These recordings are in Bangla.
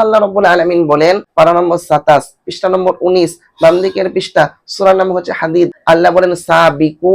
আল্লাহ রাব্বুল আলামিন বলেন পারা নম্বর 27 পৃষ্ঠা নম্বর 19 বাম দিকের পৃষ্ঠা, সূরার নাম হচ্ছে হাদিদ। আল্লাহ বলেন সাবিকু,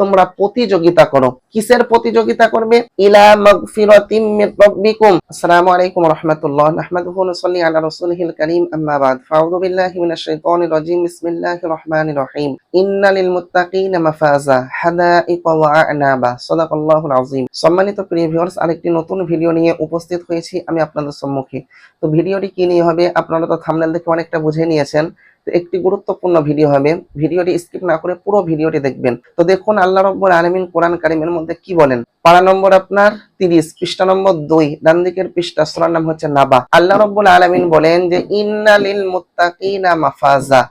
তোমরা প্রতিযোগিতা করো। কিসের প্রতিযোগিতা করবে? ইলা মাগফিরাতিম মির রাব্বিকুম। আসসালামু আলাইকুম ওয়া রাহমাতুল্লাহ। নাহমাদুহু ওয়া নুসাল্লি আলা রাসূলিহিল কারীম, আম্মা বাদ। ফাআউযু বিল্লাহি মিনাশ শাইতানির রাজীম। বিসমিল্লাহির রহমানির রহিম। ইন্নালিল মুত্তাকিনা মাফাজা হাদাইকা ওয়া আ'নাবা। সাদাকাল্লাহুল আযীম। সম্মানিত প্রিয় ভিউয়ার্স, আরেকটি নতুন ভিডিও নিয়ে উপস্থিত হয়েছি আমি আপনাদের সম্মুখে। তো ভিডিওটি কি নিয়ে হবে আপনারা তো থাম্বনেল দেখে অনেকটা বুঝে নিয়েছেন। তো একটি গুরুত্বপূর্ণ ভিডিও হবে, ভিডিওটি স্কিপ না করে পুরো ভিডিওটি দেখবেন। তো দেখুন আল্লাহ রাব্বুল আলামিন কোরআন কারীমের মধ্যে কি বলেন। পারা নম্বর আপনার 30 পৃষ্ঠা নম্বর 2 ডান দিকের পৃষ্ঠা, সূরার নাম হচ্ছে নাবা। আল্লাহ রাব্বুল আলামিন বলেন যে ইন্নালিল মুত্তাকিনা মাফাজা।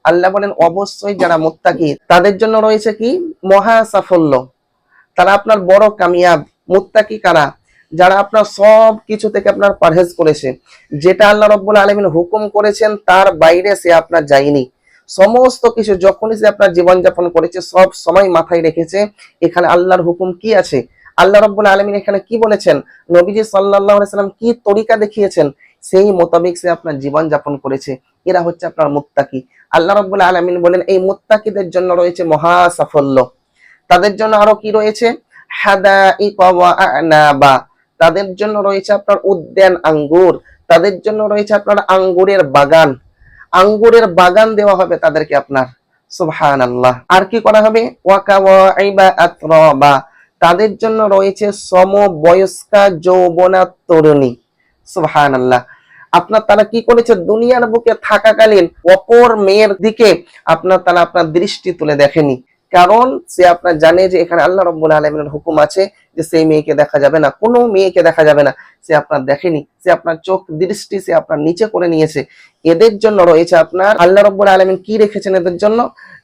আল্লাহ বলেন অবশ্যই যারা মুত্তাকি তাদের জন্য রয়েছে কি? মহা সাফল্য। তারা আপনার বড় কামিয়াব। মুত্তাকি কারা? যারা আপনার সব কিছু থেকে আপনার পারহেজ করেছে, যেটা আল্লাহ রাব্বুল আলামিন হুকুম করেছেন তার বাইরে সে আপনার যায়নি। সমস্ত কিছু যখনই সে আপনার জীবনযাপন করেছে সব সময় মাথায় রেখেছে এখানে আল্লাহর হুকুম কি আছে, আল্লাহ রাব্বুল আলামিন এখানে কি বলেছেন, নবীজি সাল্লাল্লাহু আলাইহি সাল্লাম কি তরিকা দেখিয়েছেন, সেই মোতাবেক সে আপনার জীবন যাপন করেছে। এরা হচ্ছে আপনার মুত্তাকি। আল্লাহ রাব্বুল আলামিন বলেন এই মুত্তাকিদের জন্য রয়েছে মহা সাফল্য। তাদের জন্য আরো কি রয়েছে? হাদাইকা ওয়া আ'নাবা। তাদের জন্য রয়েছে আপনার উদ্যান আঙ্গুর। তাদের জন্য রয়েছে আপনার আঙ্গুরের বাগান। আঙ্গুরের বাগান দেওয়া হবে তাদেরকে আপনার। সুবহানাল্লাহ। আর কি করা হবে? ওয়া কাওয়াইবা আতরাবা। তাদের জন্য রয়েছে সমবয়স্কা যৌবনা তরুণী। সুবহানাল্লাহ। আপনার তারা কি করেছে? দুনিয়ার বুকে থাকাকালীন অপর মেয়ের দিকে তারা আপনার দৃষ্টি তুলে দেখেনি। কারণ সে আপনার জানে যে এখানে আল্লাহ রাব্বুল আলামিনের হুকুম আছে যে সেই মেয়েকে দেখা যাবে না, কোনো মেয়েকে দেখা যাবে না। সে আপনার দেখেনি, সে আপনার চোখ দৃষ্টি সে আপনার নিচে করে নিয়েছে। এদের জন্য রয়েছে আপনার আল্লাহ রাব্বুল আলামিন কি রেখেছেন এদের জন্য?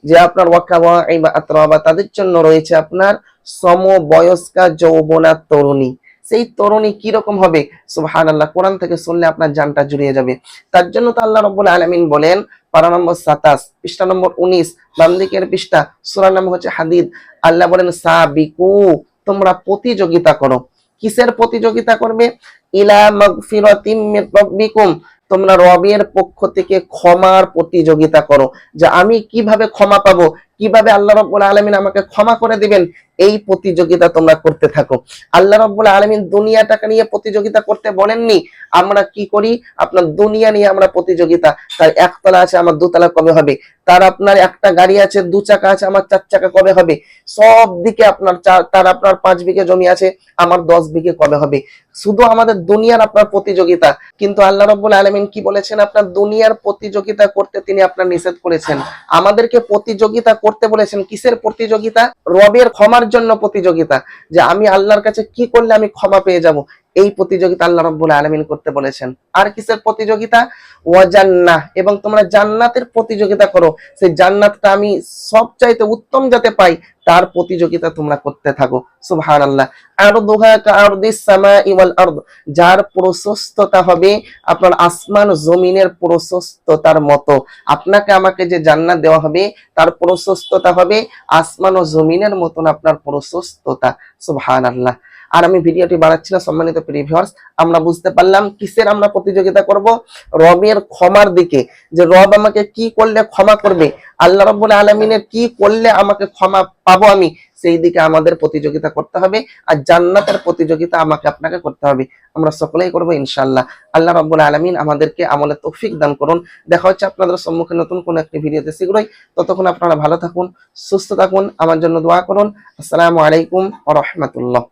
যে আপনার ওয়াকাওয়াইবা আতরাবা, তাদের জন্য রয়েছে আপনার সমবয়স্কা যৌবনা তরুণী। সেই তরুণী কি রকম হবে? সুবহানাল্লাহ। কোরআন থেকে শুনলে আপনার জানটা জুড়িয়ে যাবে। তার জন্য তো আল্লাহ রাব্বুল আলামিন বলেন পারা নম্বর 27 পৃষ্ঠা নম্বর 19 বাম দিকের পৃষ্ঠা, সূরার নাম হচ্ছে হাদিদ। আল্লাহ বলেন সাবিকু, তোমরা প্রতিযোগিতা করো। কিসের প্রতিযোগিতা করবে? ইলা মাগফিরাতিম মির রাব্বিকুম, তোমরা রবের পক্ষ থেকে ক্ষমার প্রতিযোগিতা করো। যে আমি কিভাবে ক্ষমা পাবো, কিভাবে আল্লাহ রাব্বুল আলামিন আমাকে ক্ষমা করে দিবেন, এই প্রতিযোগিতা তোমরা করতে থাকো। আল্লাহ রাব্বুল আলামিন দুনিয়াটাকে নিয়ে প্রতিযোগিতা করতে বলেননি। আমরা কি করি? আপনার দুনিয়া নিয়ে আমরা প্রতিযোগিতা। তার একতলা আছে আমার দুতলা কবে হবে, তার আপনার একটা গাড়ি আছে, দু চাকা আছে, আমার 4 চাকা কবে হবে, সব দিকে আপনার তার আপনার 5 বিঘে জমি আছে, আমার 10 বিঘে কবে হবে। শুধু আমাদের দুনিয়ার আপনার প্রতিযোগিতা। কিন্তু আল্লাহ রাব্বুল আলামিন কি বলেছেন? আপনার দুনিয়ার প্রতিযোগিতা করতে তিনি আপনার নিষেধ করেছেন। আমাদেরকে প্রতিযোগিতা করতে বলেছেন। কিসের প্রতিযোগিতা? রবের ক্ষমার জন্য প্রতিযোগিতা। যে আমি আল্লাহর কাছে কি করলে আমি ক্ষমা পেয়ে যাব, এই প্রতিযোগিতা আল্লাহ রাব্বুল আলামিন করতে বলেছেন। আর কিসের প্রতিযোগিতা? ওয়া জান্নাহ, এবং তোমরা জান্নাতের প্রতিযোগিতা করো। সেই জান্নাতটা আমি সবচাইতে উত্তম যাতে পাই তার প্রতিযোগিতা তোমরা করতে থাকো। সুবহানাল্লাহ। আরদুহা কাআরদিস সামাই ওয়াল আরদ, যার প্রশস্ততা হবে আপনার আসমান জমিনের প্রশস্ততার মতো। আপনাকে আমাকে যে জান্নাত দেওয়া হবে তার প্রশস্ততা হবে আসমান ও জমিনের মতন আপনার প্রশস্ততা। সুবহানাল্লাহ। আর আমি ভিডিওটি বাড়াচ্ছি না সম্মানিত প্রিয় ভিউয়ার্স, আমরা বুঝতে পারলাম কিসের আমরা প্রতিযোগিতা করব? রবের ক্ষমার দিকে। যে রব আমাকে কি করলে ক্ষমা করবে, আল্লাহ রাব্বুল আলামিনের কি করলে আমাকে ক্ষমা পাবো আমি, সেই দিকে আমাদের প্রতিযোগিতা করতে হবে। আর জান্নাতের প্রতিযোগিতা আমাকে আপনাকে করতে হবে। আমরা সকলেই করব ইনশাআল্লাহ। আল্লাহ রাব্বুল আলামিন আমাদেরকে আমলে তৌফিক দান করুন। দেখা হচ্ছে আপনাদের সম্মুখে নতুন কোন একটি ভিডিওতে শীঘ্রই। ততক্ষণ আপনারা ভালো থাকুন, সুস্থ থাকুন, আমার জন্য দোয়া করুন। আসসালামু আলাইকুম ওয়া রাহমাতুল্লাহ।